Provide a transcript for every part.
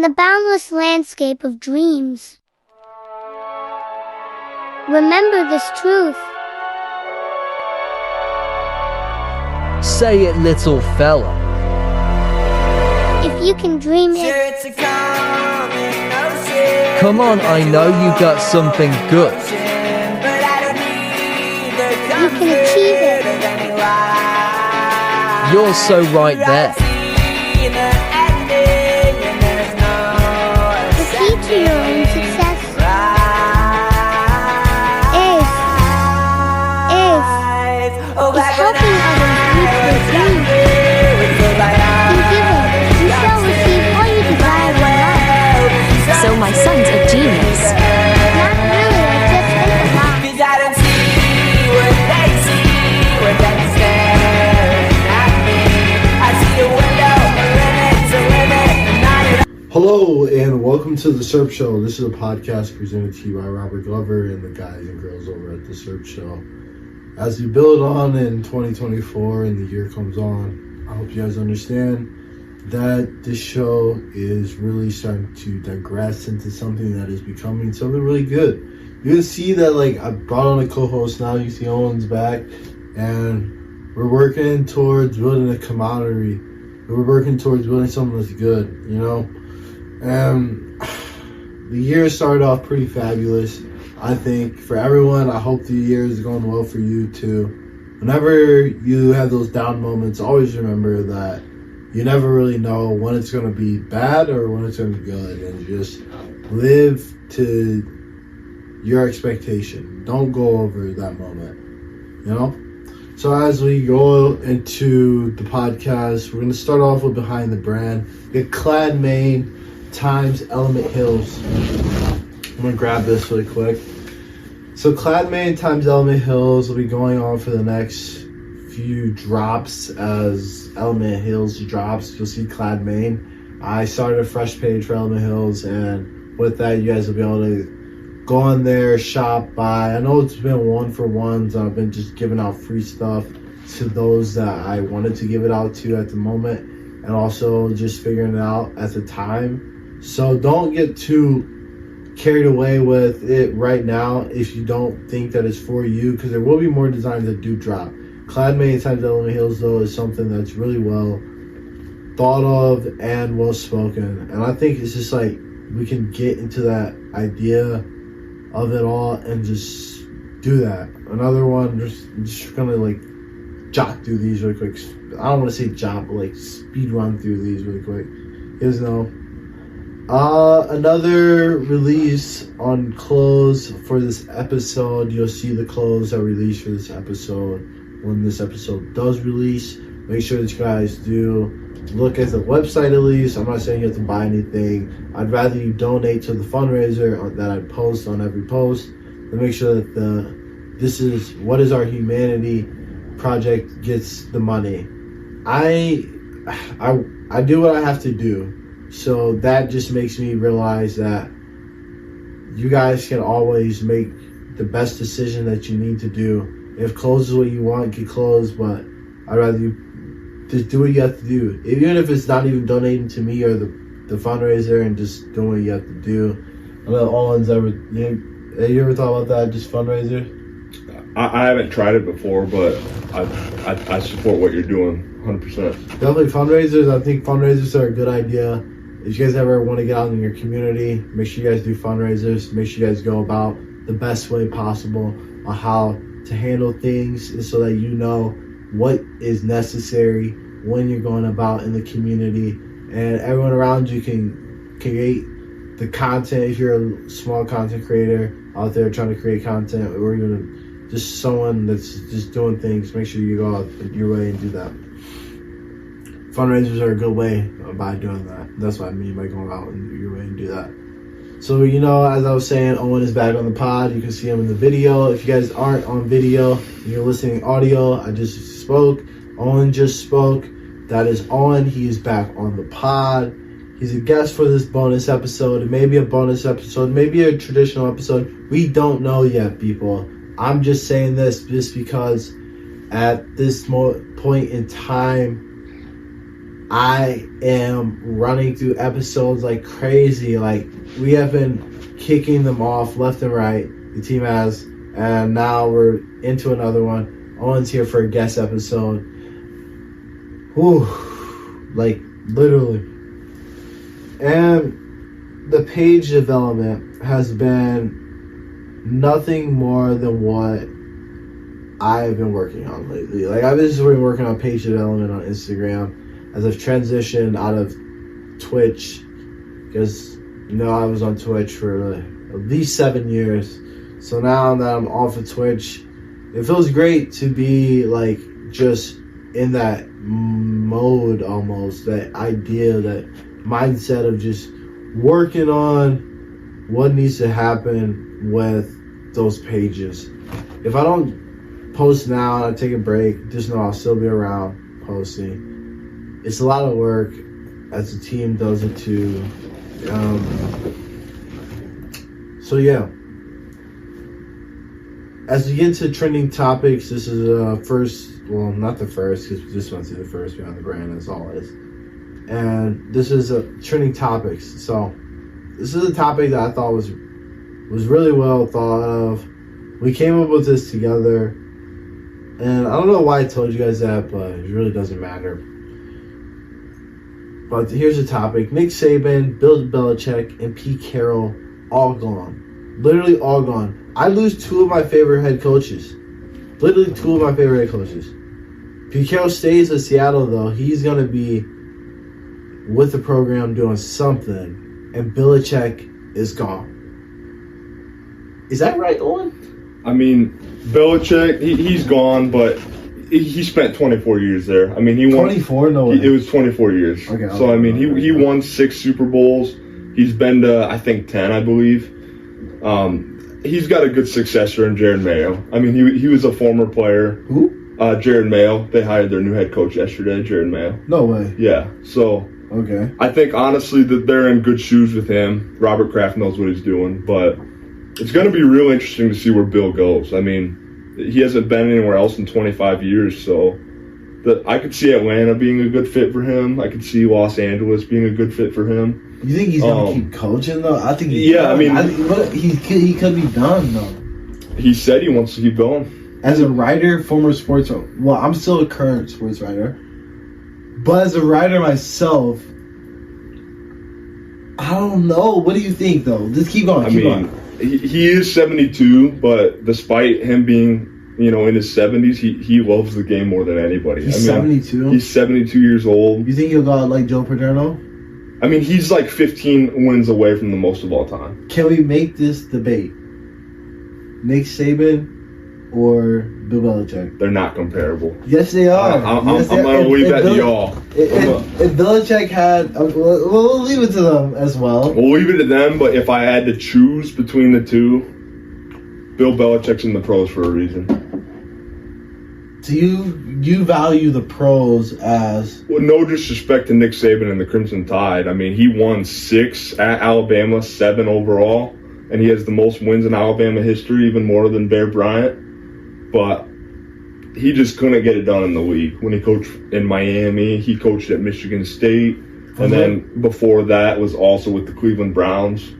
the boundless landscape of dreams. Remember this truth. Say it, little fella. If you can dream it, Come on, I know you got something good. you can achieve it. You're so right there. The key to your own success is helping others reach their dreams. In giving, you shall receive all you desire in life. So my son's a genius. Not really, I just think a lot. I don't see what they see when they stare at me. I see a window, a limit, Hello and welcome to the Surp Show. This is a podcast presented to you by Robert Glover and the guys and girls over at the Surp Show. As we build on in 2024 and the year comes on, I hope you guys understand that this show is really starting to digress into something that is becoming something really good. You can see that, like, I brought on a co-host now. You see Owen's back, and we're working towards building a camaraderie. We're working towards building something that's good, you know? And the year started off pretty fabulous, I think, for everyone. I hope the year is going well for you too. Whenever you have those down moments, always remember that you never really know when it's going to be bad or when it's going to be good, and just live to your expectation. Don't go over that moment, you know? So as we go into the podcast, we're going to start off with Behind the Brand. Get Clad Maine times Element Hills. I'm going to grab this really quick. So Clad Maine times Element Hills will be going on for the next few drops. As Element Hills drops, you'll see Clad Maine. I started a fresh page for Element Hills, and with that, you guys will be able to go on there, shop, buy. I know it's been 1-for-1s. I've been just giving out free stuff to those that I wanted to give it out to at the moment, and also just figuring it out at the time. So don't get too carried away with it right now if you don't think that it's for you, because there will be more designs that do drop. Clad Maine times Element Hills, though, is something that's really well thought of and well spoken. And I think it's just like we can get into that idea of it all and just do that. Another one, just gonna like jot through these really quick. I don't want to say jot, but like speed run through these really quick. Is no. Another release on clothes for this episode. You'll see the clothes that release for this episode when this episode does release. Make sure that you guys do look at the website at least. I'm not saying you have to buy anything. I'd rather you donate to the fundraiser that I post on every post, and make sure that this is What Is Our Humanity project gets the money. I do what I have to do. So that just makes me realize that you guys can always make the best decision that you need to do. If clothes is what you want, get clothes, but I'd rather you just do what you have to do. Even if it's not even donating to me or the fundraiser, and just doing what you have to do. I know Owen's have you ever thought about that, just fundraiser? I haven't tried it before, but I support what you're doing 100%. Definitely fundraisers. I think fundraisers are a good idea. If you guys ever want to get out in your community, make sure you guys do fundraisers. Make sure you guys go about the best way possible on how to handle things, so that you know what is necessary when you're going about in the community, and everyone around you can create the content. If you're a small content creator out there trying to create content, or even just someone that's just doing things, make sure you go out your way and do that. Fundraisers are a good way by doing that. That's what I mean by going out and your way and do that. So, you know, as I was saying, Owen is back on the pod. You can see him in the video. If you guys aren't on video, you're listening audio, I just spoke. Owen just spoke. That is Owen. He is back on the pod. He's a guest for this bonus episode. It may be a bonus episode, maybe a traditional episode. We don't know yet, people. I'm just saying this just because at this point in time, I am running through episodes like crazy. Like, we have been kicking them off left and right. The team has. And now we're into another one. Owen's here for a guest episode. Whew. Like, literally. And the page development has been nothing more than what I've been working on lately. Like, I've just been working on page development on Instagram as I've transitioned out of Twitch, because, you know, I was on Twitch for at least 7 years. So now that I'm off of Twitch, it feels great to be, like, just in that mode almost, that idea, that mindset of just working on what needs to happen with those pages. If I don't post now and I take a break, just know I'll still be around posting. It's a lot of work, as the team does it too. So yeah. As we get into trending topics, this is not the first, because this one's the first behind the brand as always. And this is trending topics. So this is a topic that I thought was really well thought of. We came up with this together, and I don't know why I told you guys that, but it really doesn't matter. But here's the topic: Nick Saban, Bill Belichick, and Pete Carroll all gone. Literally all gone. I lose two of my favorite head coaches. Literally two of my favorite head coaches. Pete Carroll stays in Seattle, though. He's going to be with the program doing something. And Belichick is gone. Is that right, Owen? I mean, Belichick, he's gone, but he spent 24 years there. I mean, he won 24? No way. It was 24 years. Okay, so, I mean, he won 6 Super Bowls. He's been to, I think, 10, I believe. He's got a good successor in Jared Mayo. I mean, he was a former player. Who? Jared Mayo. They hired their new head coach yesterday, Jared Mayo. No way. Yeah, so okay. I think, honestly, that they're in good shoes with him. Robert Kraft knows what he's doing, but it's going to be real interesting to see where Bill goes. I mean, he hasn't been anywhere else in 25 years, so I could see Atlanta being a good fit for him. I could see Los Angeles being a good fit for him. You think he's going to keep coaching, though? I think he he could be done, though. He said he wants to keep going. As a writer, former sports writer, well, I'm still a current sports writer, but as a writer myself, I don't know. What do you think, though? Just keep going. Keep going. He is 72, but despite him being, in his 70s, he loves the game more than anybody. He's 72? He's 72 years old. You think he'll go out like Joe Paterno? I mean, he's like 15 wins away from the most of all time. Can we make this debate? Nick Saban or Bill Belichick? They're not comparable. Yes, they are. I'm going to leave that to y'all. If Belichick had... we'll leave it to them as well. We'll leave it to them, but if I had to choose between the two, Bill Belichick's in the pros for a reason. So you value the pros as... Well, no disrespect to Nick Saban and the Crimson Tide. I mean, he won 6 at Alabama, 7 overall, and he has the most wins in Alabama history, even more than Bear Bryant. But he just couldn't get it done in the league. When he coached in Miami, he coached at Michigan State, and then before that was also with the Cleveland Browns.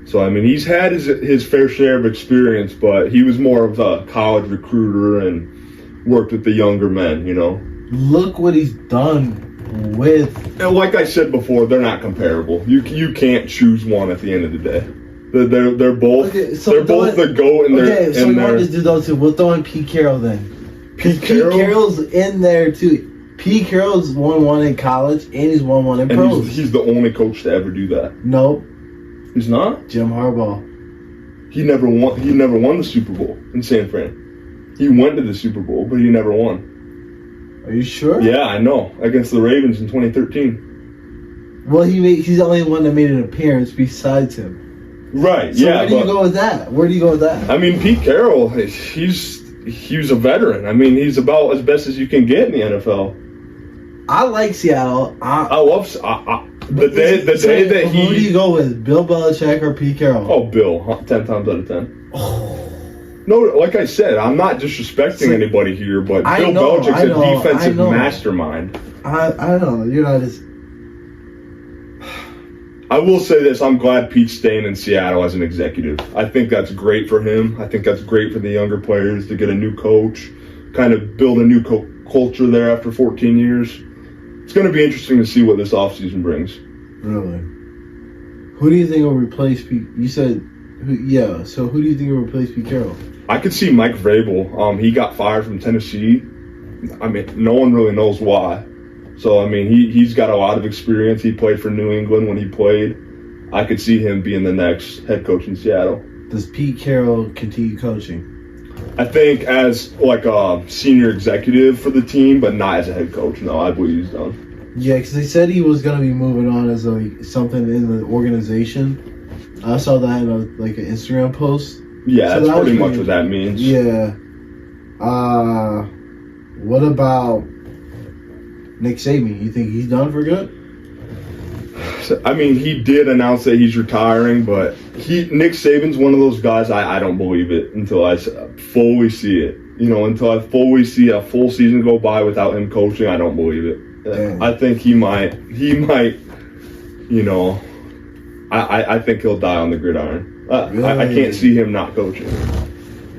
So, I mean, he's had his fair share of experience, but he was more of a college recruiter and worked with the younger men, Look what he's done with... And like I said before, they're not comparable. You can't choose one at the end of the day. They're both the GOAT in their... Okay, so we want to do those two. We'll throw in Pete Carroll then. Pete Carroll's in there too. Pete Carroll's won 1 in college and he's won 1 in pros. He's the only coach to ever do that. Nope. He's not? Jim Harbaugh. He never won the Super Bowl in San Fran. He went to the Super Bowl, but he never won. Are you sure? Yeah, I know. Against the Ravens in 2013. Well, he's the only one that made an appearance besides him. Right, so where do you go with that? I mean, Pete Carroll, he was a veteran. I mean, he's about as best as you can get in the NFL. I like Seattle. I love the day that he... Who do you go with, Bill Belichick or Pete Carroll? Oh, Bill, 10 times out of 10. Oh. No, like I said, I'm not disrespecting anybody here, but Bill Belichick's a defensive mastermind. I don't know. You're not as... I will say this. I'm glad Pete's staying in Seattle as an executive. I think that's great for him. I think that's great for the younger players to get a new coach, kind of build a new culture there after 14 years. It's going to be interesting to see what this offseason brings. Really? Who do you think will replace Pete? You said, so who do you think will replace Pete Carroll? I could see Mike Vrabel. He got fired from Tennessee. I mean, no one really knows why. So, I mean, he's got a lot of experience. He played for New England when he played. I could see him being the next head coach in Seattle. Does Pete Carroll continue coaching? I think as like a senior executive for the team, but not as a head coach. No, I believe he's done. Yeah, because they said he was going to be moving on as like something in the organization. I saw that in an Instagram post. Yeah, so that's pretty much what that means. Yeah. What about Nick Saban? You think he's done for good? I mean, he did announce that he's retiring, but Nick Saban's one of those guys I don't believe it until I fully see it. You know, until I fully see a full season go by without him coaching, I don't believe it. Damn. I think he might, you know, I think he'll die on the gridiron. Really? I can't see him not coaching.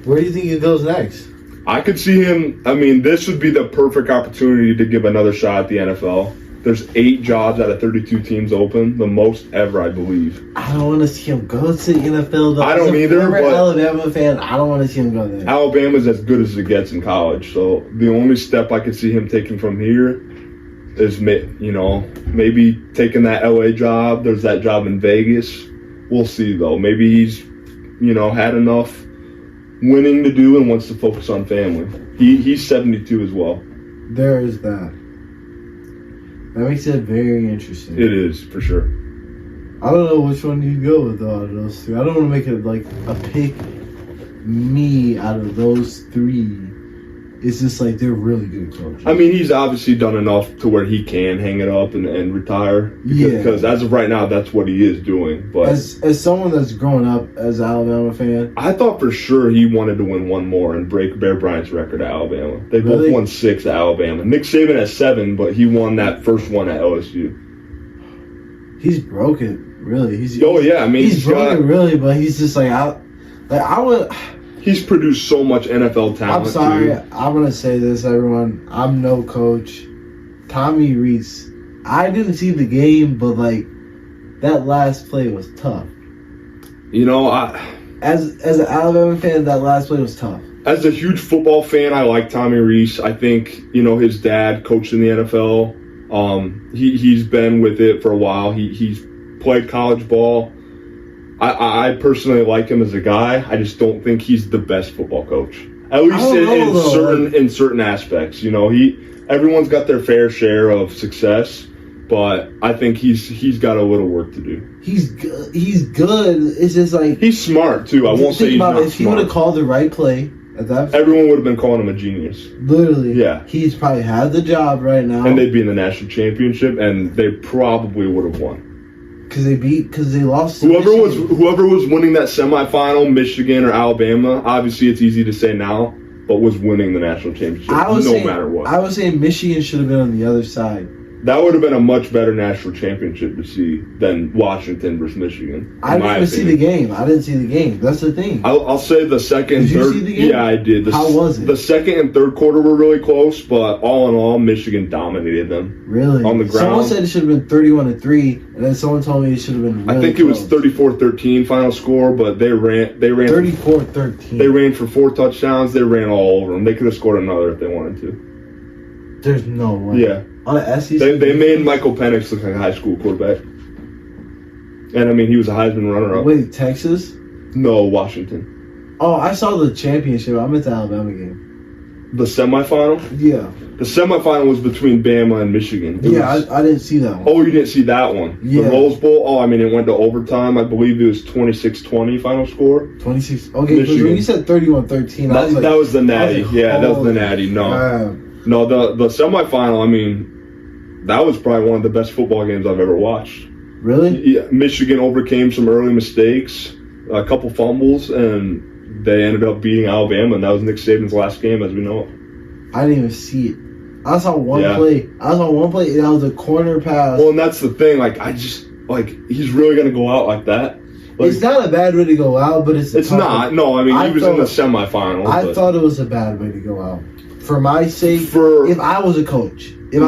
Where do you think he goes next? I could see him, I mean, this would be the perfect opportunity to give another shot at the NFL. There's 8 jobs out of 32 teams open, the most ever, I believe. I don't want to see him go to the NFL, though. I don't either, but Alabama fan, I don't want to see him go there. Alabama's as good as it gets in college, so the only step I could see him taking from here is, you know, maybe taking that LA job. There's that job in Vegas. We'll see, though. Maybe he's, you know, had enough winning to do and wants to focus on family. He's 72 as well. There is that. That makes it very interesting. It is, for sure. I don't know which one you go with out of those 3. I don't want to make it like a pick me out of those 3. It's just like they're really good coaches. I mean, he's obviously done enough to where he can hang it up and retire. Because as of right now, that's what he is doing. But as someone that's grown up as an Alabama fan, I thought for sure he wanted to win one more and break Bear Bryant's record at Alabama. They both won 6 at Alabama. Nick Saban has 7, but he won that first one at LSU. He's broken, really. He's broken, really, but he's just like I would. He's produced so much NFL talent. I'm sorry. Too. I'm going to say this, everyone. I'm no coach. Tommy Rees. I didn't see the game, but, like, that last play was tough. You know, as an Alabama fan, that last play was tough. As a huge football fan, I like Tommy Rees. I think, you know, his dad coached in the NFL. He's been with it for a while. He's played college ball. I personally like him as a guy. I just don't think he's the best football coach. At least in certain aspects. You know, everyone's got their fair share of success, but I think he's got a little work to do. He's good. It's just like he's smart too. I won't say he's not smart. If he would have called the right play at that, everyone would have been calling him a genius. Literally, yeah. He's probably had the job right now, and they'd be in the national championship, and they probably would have won. Because they lost. Whoever was winning that semifinal, Michigan or Alabama. Obviously, it's easy to say now, but was winning the national championship matter what. I was saying Michigan should have been on the other side. That would have been a much better national championship to see than Washington versus Michigan. I didn't even see the game. I didn't see the game. That's the thing. I'll say the second and third. Did you see the game? Yeah, I did. How was it? The second and third quarter were really close, but all in all, Michigan dominated them. Really? On the ground. Someone said it should have been 31-3, and then someone told me it should have been really I think close. It was 34-13 final score, but they ran 34-13. They ran for 4 touchdowns. They ran all over them. They could have scored another if they wanted to. There's no way. Yeah. On the SEC, they made Michael Penix look like a high school quarterback. And, I mean, he was a Heisman runner-up. Wait, Texas? No, Washington. Oh, I saw the championship. I meant the Alabama game. The semifinal? Yeah. The semifinal was between Bama and Michigan. I didn't see that one. Oh, you didn't see that one? Yeah. The Rose Bowl? Oh, I mean, it went to overtime. I believe it was 26-20 final score. 26. Okay, because when you said 31-13, I was like... That was the Natty. That was the Natty. No. No, the semifinal, I mean... That was probably one of the best football games I've ever watched. Really? Yeah, Michigan overcame some early mistakes, a couple fumbles, and they ended up beating Alabama, and that was Nick Saban's last game, as we know it. I didn't even see it. I saw one Yeah. play. And that was a corner pass. Well, and that's the thing. Like, he's really gonna go out like that. Like, it's not a bad way to go out, but it's it's not. No, I mean, he was in the semifinals. I thought it was a bad way to go out. For my sake, if I was a coach, if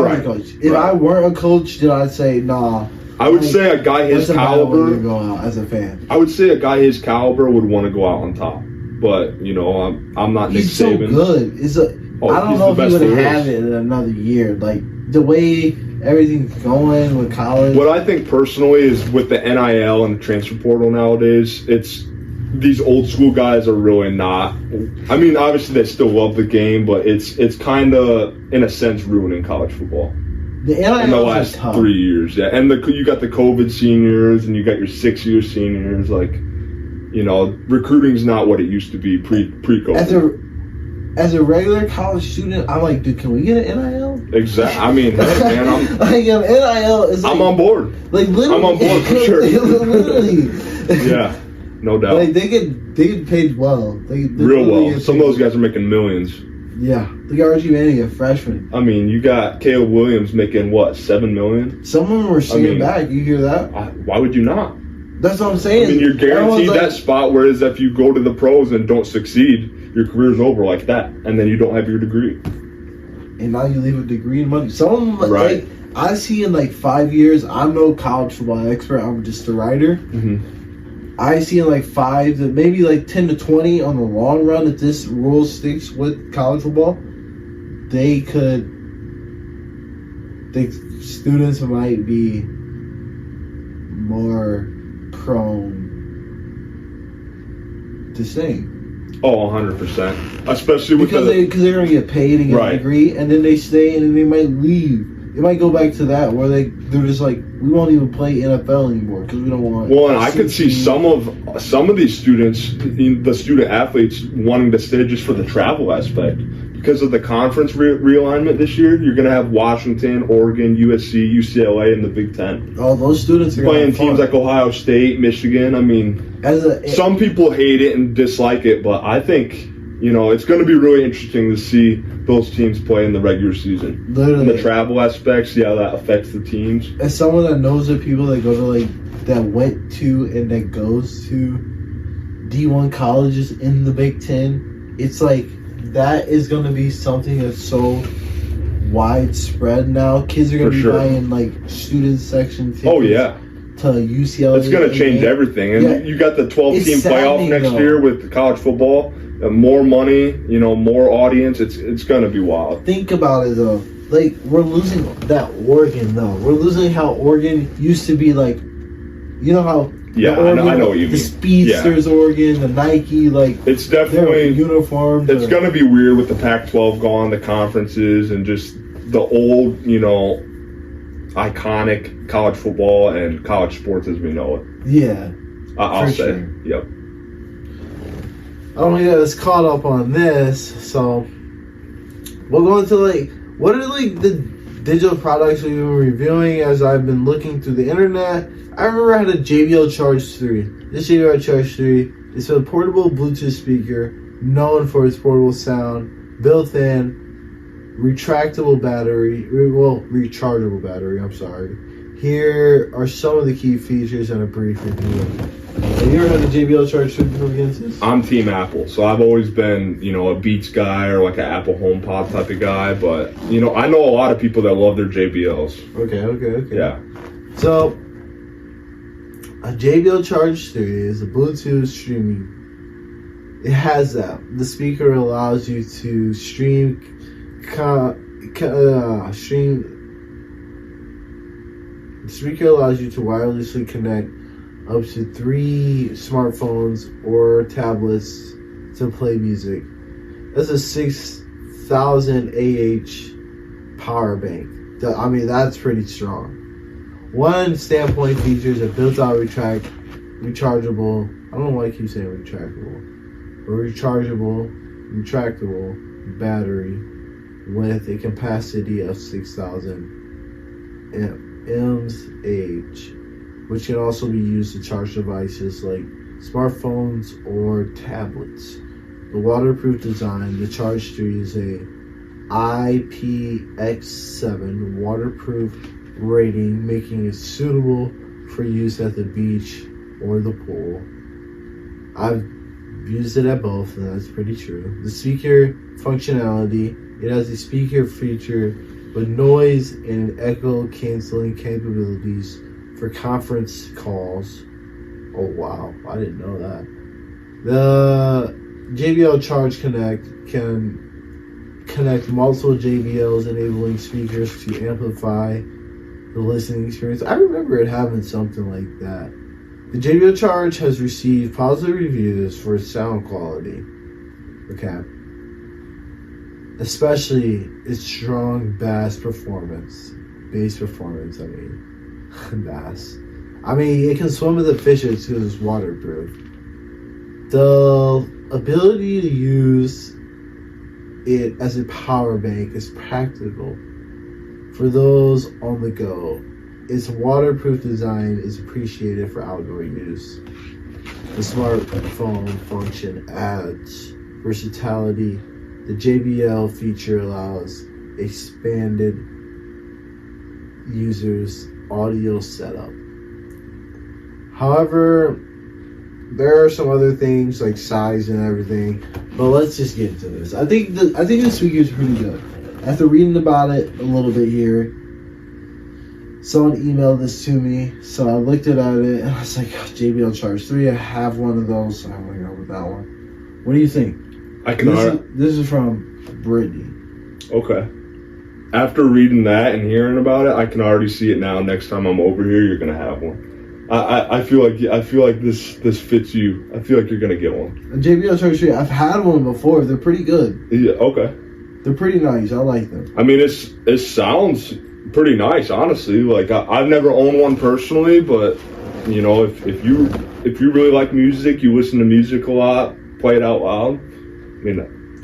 I weren't a coach, then I'd say nah. I would say a guy his caliber to go out as a fan. I would say a guy his caliber would want to go out on top. But I'm not Nick Saban. He's so good. I don't know if he would have it in another year. Like the way everything's going with college. What I think personally is with the NIL and the transfer portal nowadays, it's these old school guys are really not. I mean, obviously they still love the game, but it's kind of in a sense ruining college football. The NIL in the last 3 years, yeah, and you got the COVID seniors and you got your 6-year seniors. Like, recruiting's not what it used to be pre-COVID. As a regular college student, I'm like, dude, can we get an NIL? Exactly. I mean, hey, man, NIL is like, I'm on board. Like literally, I'm on board for sure. Literally. Yeah, no doubt. Like they get paid well. They real well. Some of those guys are making millions. Yeah, look at Archie Manning, a freshman. I mean, you got Caleb Williams making what, $7 million? Some of them were singing back. You hear that? Why would you not? That's what I'm saying. I mean, you're guaranteed that spot. Whereas if you go to the pros and don't succeed, your career's over like that, and then you don't have your degree. And now you leave a degree in money. Some of them, right? I see in 5 years. I'm no college football expert. I'm just a writer. Mm-hmm. I see in 5 to maybe 10 to 20 on the long run. If this rule sticks with college football, students might be more prone to staying. Oh, 100%. Especially because they're going to get paid and get a degree, and then they stay, and then they might leave. It might go back to that where they're just like, we won't even play NFL anymore because we don't want. Well, and I could see some of these students, the student athletes, wanting to stay just for the travel aspect because of the conference realignment this year. You're going to have Washington, Oregon, USC, UCLA, and the Big Ten. Oh, those students are playing teams like Ohio State, Michigan. I mean, some people hate it and dislike it, but I think it's going to be really interesting to see those teams play in the regular season. Literally. And the travel aspect, see how that affects the teams. As someone that knows the people that go to that went to and that goes to D1 colleges in the Big Ten, it's that is going to be something that's so widespread now. Kids are going to be buying student section tickets. Oh yeah. To UCLA. It's going to change everything. And you got the 12-team playoff next year with college football. More money, more audience. It's going to be wild. Think about it, though. We're losing that Oregon, though. We're losing how Oregon used to be, how... Yeah, Oregon, I know what you mean. The Speedsters, Oregon, the Nike, it's definitely... uniformed. It's going to be weird with the Pac-12 gone, the conferences, and just the old, iconic college football and college sports as we know it. Yeah. I'll say. Sure. Yep. I don't get us caught up on this, so we'll go into what are the digital products we've been reviewing as I've been looking through the internet. I remember I had a JBL Charge 3. This JBL Charge 3 is a portable Bluetooth speaker known for its portable sound, built-in, rechargeable battery. I'm sorry. Here are some of the key features and a brief review. Have you ever had a JBL Charge 3 before against this? I'm Team Apple, so I've always been, a Beats guy or an Apple HomePod type of guy. But I know a lot of people that love their JBLs. Okay. Yeah. So a JBL Charge 3 is a Bluetooth streaming. It has that. The speaker allows you to stream. The speaker allows you to wirelessly connect up to 3 smartphones or tablets to play music. That's a 6,000 AH power bank. That's pretty strong. One standpoint features a built-out rechargeable. I don't know why I keep saying retractable. A retractable battery with a capacity of 6,000 mAh. Which can also be used to charge devices like smartphones or tablets. The waterproof design, the Charge 3 is a IPX7 waterproof rating, making it suitable for use at the beach or the pool. I've used it at both, and that's pretty true. The speaker functionality, it has a speaker feature with noise and echo canceling capabilities for conference calls. Oh wow, I didn't know that. The JBL Charge Connect can connect multiple JBLs, enabling speakers to amplify the listening experience. I remember it having something like that. The JBL Charge has received positive reviews for its sound quality. Okay. Especially its strong bass performance. Bass performance, I mean. Bass. I mean, it can swim with the fishes because it's waterproof. The ability to use it as a power bank is practical for those on the go. Its waterproof design is appreciated for outdoor use. The smartphone function adds versatility. The JBL feature allows expanded users' audio setup. However, there are some other things like size and everything, but let's just get into this. I think the speaker is pretty good. After reading about it a little bit here, someone emailed this to me, so I looked at it and I was like, JBL Charge 3, I have one of those, so I'm gonna go with that one. What do you think? This is from Brittany. Okay. After reading that and hearing about it, I can already see it now. Next time I'm over here, you're gonna have one. I feel like this fits you. I feel like you're gonna get one. A JBL Charge 3, I've had one before. They're pretty good. Yeah. Okay. They're pretty nice. I like them. I mean, it sounds pretty nice, honestly. Like I've never owned one personally, but you know, if you really like music, you listen to music a lot, play it out loud. I mean,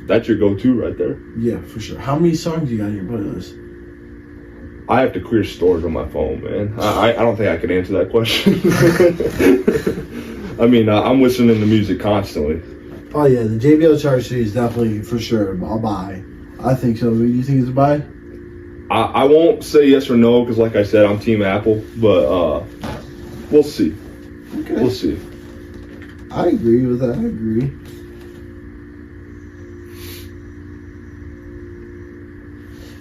that's your go-to right there. Yeah, for sure. How many songs you got in your playlist? I have to clear storage on my phone, man. I don't think I can answer that question. I mean, I'm listening to music constantly. Oh yeah, the JBL Charge 3 is definitely for sure. I'll buy. I think so. Do you think it's a buy? I won't say yes or no because, like I said, I'm Team Apple, but we'll see. Okay. We'll see. I agree with that. I agree.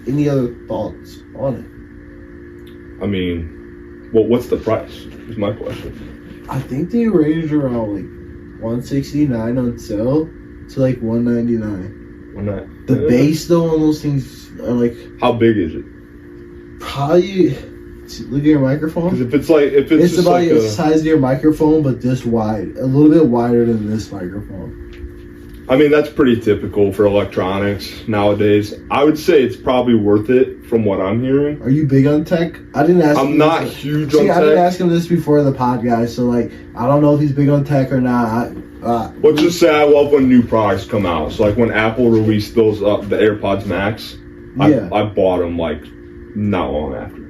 Any other thoughts on it? I mean, what's the price? Is my question. I think they range around like $169 on sale to like $199. The base though on those things are like. How big is it? Probably. Look at your microphone. Because if it's just about like the size of your microphone, but this wide, a little bit wider than this microphone. I mean, that's pretty typical for electronics nowadays. I would say it's probably worth it from what I'm hearing. Are you big on tech? I didn't ask. I'm not huge on tech. I didn't ask him this before the podcast, so like I don't know if he's big on tech or not. Let's just say I love when new products come out. So like when Apple released those the AirPods Max, I bought them like not long after.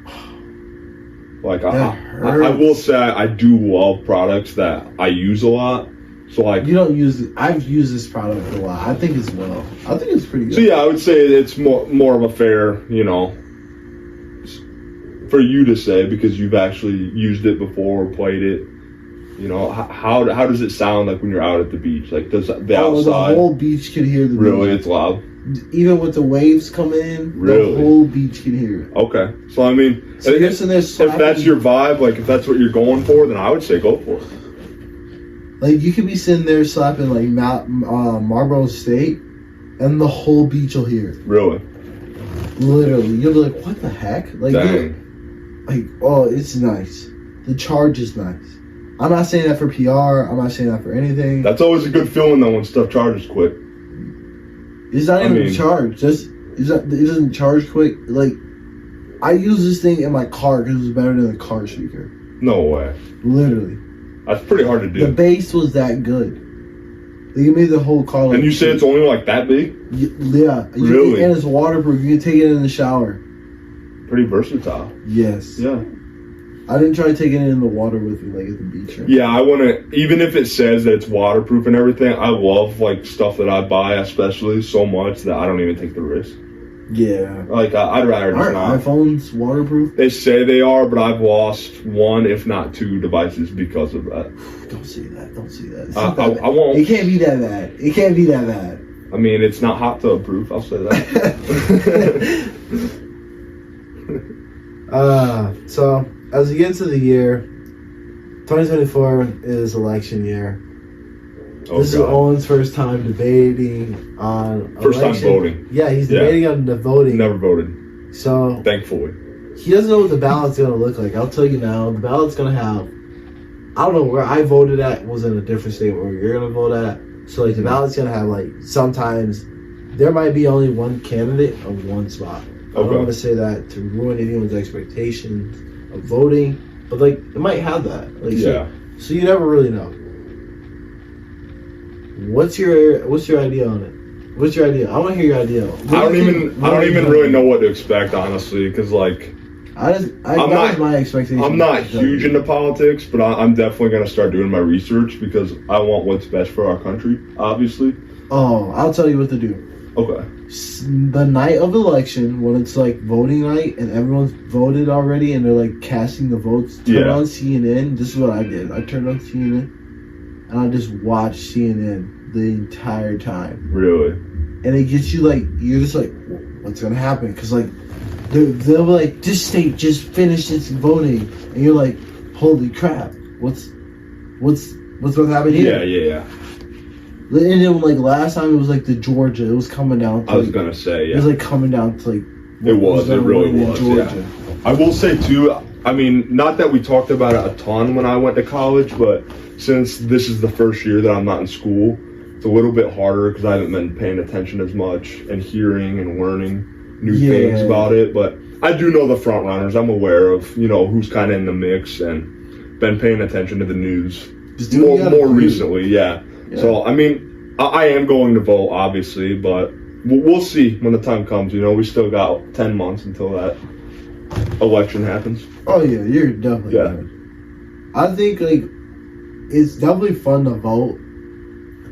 Like I will say I do love products that I use a lot. So like you don't use it. I've used this product a lot. I think it's pretty good. So yeah, I would say it's more of a fair, you know, for you to say because you've actually used it before, played it. You know, how does it sound like when you're out at the beach? Like does the outside? The whole beach can hear the really beach. It's loud. Even with the waves coming in, really? The whole beach can hear it. Okay, so I mean, if that's your vibe, like if that's what you're going for, then I would say go for it. Like you could be sitting there slapping like Marlboro State, and the whole beach will hear it. Really? Literally, you'll be like, "What the heck?" Like, it's nice. The charge is nice. I'm not saying that for PR. I'm not saying that for anything. That's always a good feeling though when stuff charges quick. It's not even charged. It doesn't charge quick. Like, I use this thing in my car because it's better than the car speaker. No way. Literally. That's pretty hard to do. The bass was that good. They made the whole car. And you say it's only like that big? Yeah. Really? And it's waterproof. You can take it in the shower. Pretty versatile. Yes. Yeah. I didn't try taking it in the water with me, like at the beach. Right? Yeah, I want to, even if it says that it's waterproof and everything, I love like stuff that I buy especially so much that I don't even take the risk. Yeah. Like, I'd rather just Aren't not. iPhones waterproof? They say they are, but I've lost one, if not two, devices because of that. Don't say that. Don't say that. It's I not that bad. won't. It can't be that bad. It can't be that bad. I mean, it's not hot tub proof. I'll say that. So as we get into the year, 2024 is election year. Oh, This is God. Owen's first time debating on First time election. voting. Yeah, he's debating on the voting. Never voted, So thankfully. he doesn't know what the ballot's gonna look like. I'll tell you now, the ballot's gonna have. I don't know where I voted at was in a different state where you're gonna vote at. So like the ballot's gonna have like sometimes there might be only one candidate of one spot. I don't Okay. want to say that to ruin anyone's expectations of voting, but like it might have that. Like Yeah. so you never really know. What's your idea on it? What's your idea? I want to hear your idea. I don't even really know what to expect, honestly, because like That was my expectation. I'm not huge into politics, but I'm definitely gonna start doing my research because I want what's best for our country, obviously. Oh, I'll tell you what to do. Okay. The night of election, when it's like voting night and everyone's voted already and they're like casting the votes, turn on CNN. This is what I did. I turned on CNN and I just watched CNN the entire time. Really? And it gets you like, you're just like, what's gonna happen? Because like, they'll be like, this state just finished its voting, and you're like, holy crap, what's gonna happen here? Yeah. And then like last time it was like the Georgia, it was coming down to, I was like, gonna say, it was like coming down to like It really in was. Georgia. Yeah. I will say too. I mean, not that we talked about it a ton when I went to college, but since this is the first year that I'm not in school, it's a little bit harder because I haven't been paying attention as much and hearing and learning new things about it. But I do know the front runners. I'm aware of who's kind of in the mix and been paying attention to the news more recently. Yeah. So I mean, I am going to vote, obviously, but we'll see when the time comes. We still got 10 months until that election happens. Oh yeah, you're definitely good. I think like it's definitely fun to vote.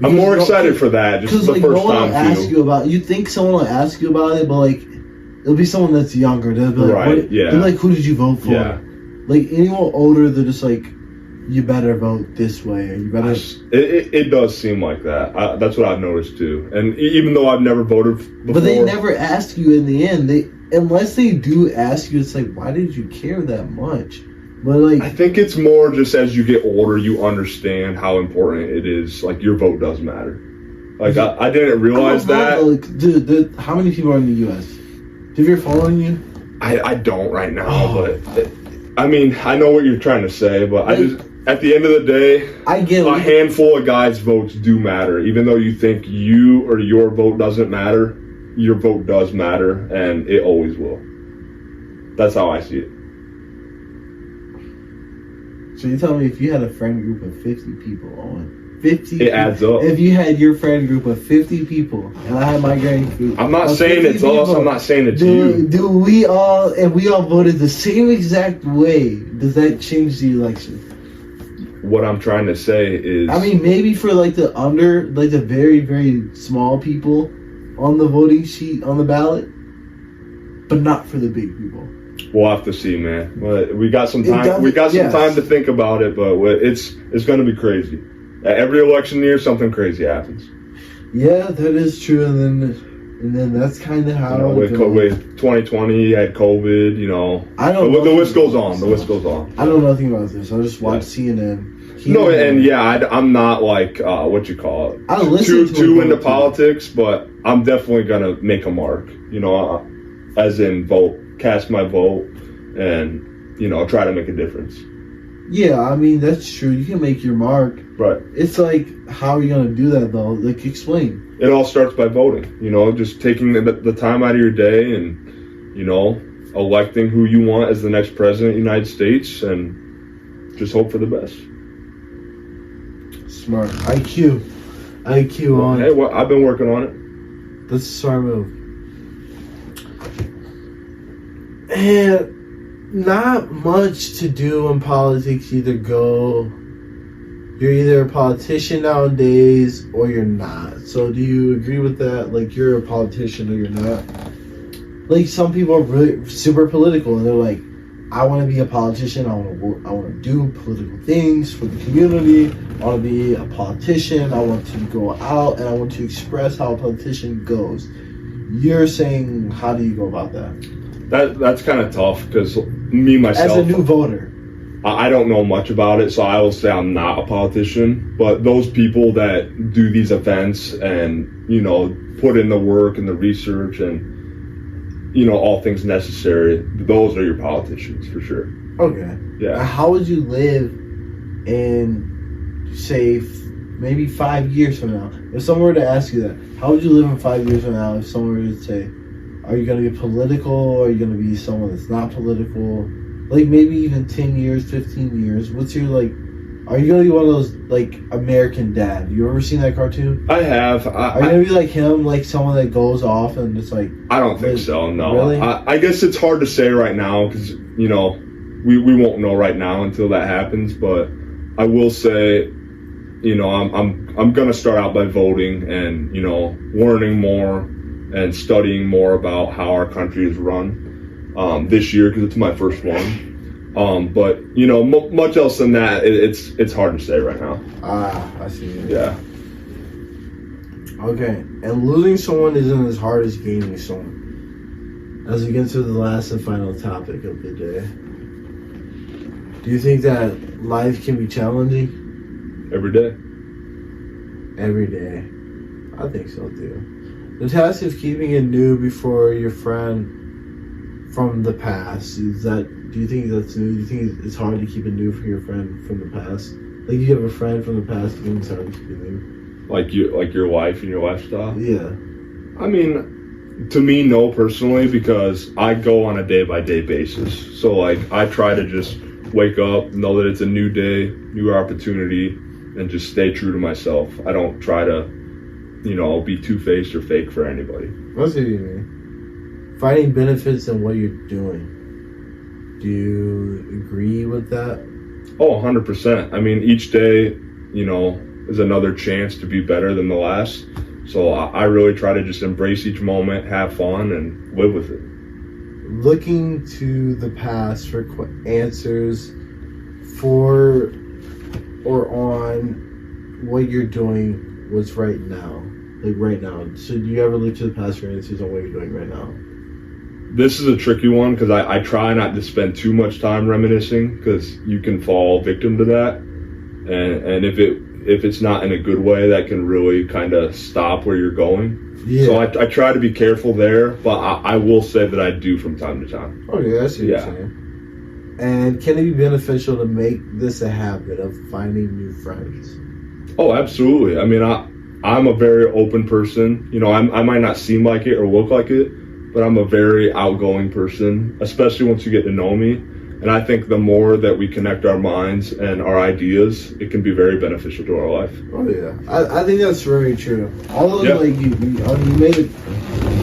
I'm more excited for that. Just the like, first no one time will ask you about. You think someone will ask you about it, but like it'll be someone that's younger. They'll be like, right? Yeah. They'll be like, who did you vote for? Yeah. Like anyone older, they're just like, you better vote this way, or you better. It does seem like that. That's what I've noticed too. And even though I've never voted before, but they never ask you in the end. Unless they do ask you, it's like, why did you care that much? But like, I think it's more just as you get older, you understand how important it is. Like your vote does matter. Like I didn't realize that. Like, dude, how many people are in the U.S.? If you're following you, I don't right now, but I mean, I know what you're trying to say, but I just. At the end of the day, I get a handful of guys' votes do matter. Even though you think you or your vote doesn't matter, your vote does matter, and it always will. That's how I see it. So you tell me if you had a friend group of 50 people on 50, it adds up. If you had your friend group of 50 people, and I had my group, I'm not saying it's us. I'm not saying it's you. Do we all voted the same exact way? Does that change the election? What I'm trying to say is, I mean, maybe for like the very, very small people on the voting sheet on the ballot, but not for the big people. We'll have to see, man. We got some time. We got some time to think about it, but it's going to be crazy. At every election year, something crazy happens. Yeah, that is true, and then that's kind of how. With 2020, you had COVID. I don't. The list goes on. The list goes on. I know nothing about this. I just watch CNN. I'm not like what you call it. I listen too into politics, but I'm definitely gonna make a mark. As in vote, cast my vote, and try to make a difference. Yeah, I mean that's true. You can make your mark. Right. It's like, how are you gonna do that though? Like, explain. It all starts by voting. Just taking the time out of your day and electing who you want as the next president of the United States, and just hope for the best. Smart. IQ on. Hey, I've been working on it. That's a smart move. And not much to do in politics. You're either a politician nowadays or you're not. So do you agree with that? Like, you're a politician or you're not? like some people are really super political and they're like, I want to be a politician. I want to do political things for the community. I want to be a politician. I want to go out and I want to express how a politician goes. You're saying, how do you go about that? That's kind of tough because me myself, as a new voter, I don't know much about it, so I will say I'm not a politician. But those people that do these events and put in the work and the research and all things necessary, those are your politicians for sure. Okay. Yeah. How would you live in, say, maybe 5 years from now? If someone were to ask you that, how would you live in 5 years from now if someone were to say, are you going to be political or are you going to be someone that's not political? Like maybe even 10 years, 15 years. What's your are you going to be one of those American Dad? You ever seen that cartoon? I have. Are you going to be like him, like someone that goes off and it's like... I don't think so, no. Really? I guess it's hard to say right now because, we won't know right now until that happens. But I will say, I'm going to start out by voting and, learning more and studying more about how our country is run this year because it's my first one. But much else than that, it's hard to say right now. I see. Yeah. Okay, and losing someone isn't as hard as gaining someone. As we get to the last and final topic of the day, do you think that life can be challenging? Every day. Every day. I think so too. The task of keeping it new before your friend from the past, do you think that's new? Do you think it's hard to keep it new for your friend from the past? Like you have a friend from the past, do you think it's hard to keep it new? Like your wife and your lifestyle? Yeah. I mean, to me, no, personally, because I go on a day-by-day basis. So, I try to just wake up, know that it's a new day, new opportunity, and just stay true to myself. I don't try to, be two-faced or fake for anybody. That's what you mean. Finding benefits in what you're doing. Do you agree with that? Oh, 100%. I mean, each day, is another chance to be better than the last. So I really try to just embrace each moment, have fun, and live with it. Looking to the past for answers for or on what you're doing, what's right now. Like right now. So do you ever look to the past for answers on what you're doing right now? This is a tricky one because I try not to spend too much time reminiscing because you can fall victim to that. And if it's not in a good way, that can really kind of stop where you're going. Yeah. So I try to be careful there, but I will say that I do from time to time. Okay, I see what you're saying. And can it be beneficial to make this a habit of finding new friends? Oh, absolutely. I mean, I'm a very open person. I might not seem like it or look like it, but I'm a very outgoing person, especially once you get to know me. And I think the more that we connect our minds and our ideas, it can be very beneficial to our life. Oh yeah, I think that's very true. Although you made it.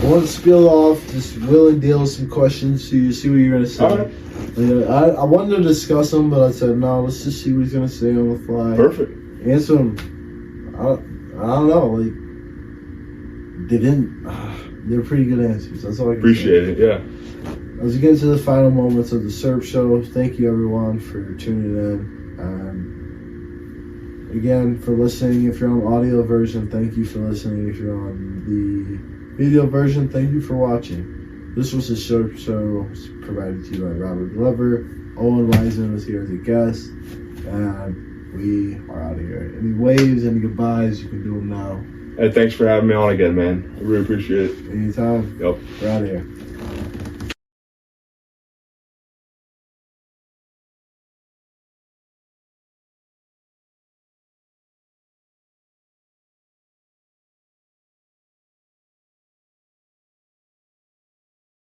I want to spill off, just will and deal with some questions so you see what you're gonna say. All right. I wanted to discuss them, but I said no. Let's just see what he's gonna say on the fly. Perfect. Answer them. I don't know. They're pretty good answers. That's all I can Appreciate say. it. Yeah. As we get to the final moments of the Surp Show, thank you everyone for tuning in. Again, for listening. If you're on audio version, thank you for listening. If you're on the video version, thank you for watching. This was the Surp Show provided to you by Robert Glover. Owen Wiseman was here as a guest. And we are out of here. Any waves, any goodbyes, you can do them now. Hey, thanks for having me on again, man. I really appreciate it. Anytime. Yep. We're out of here.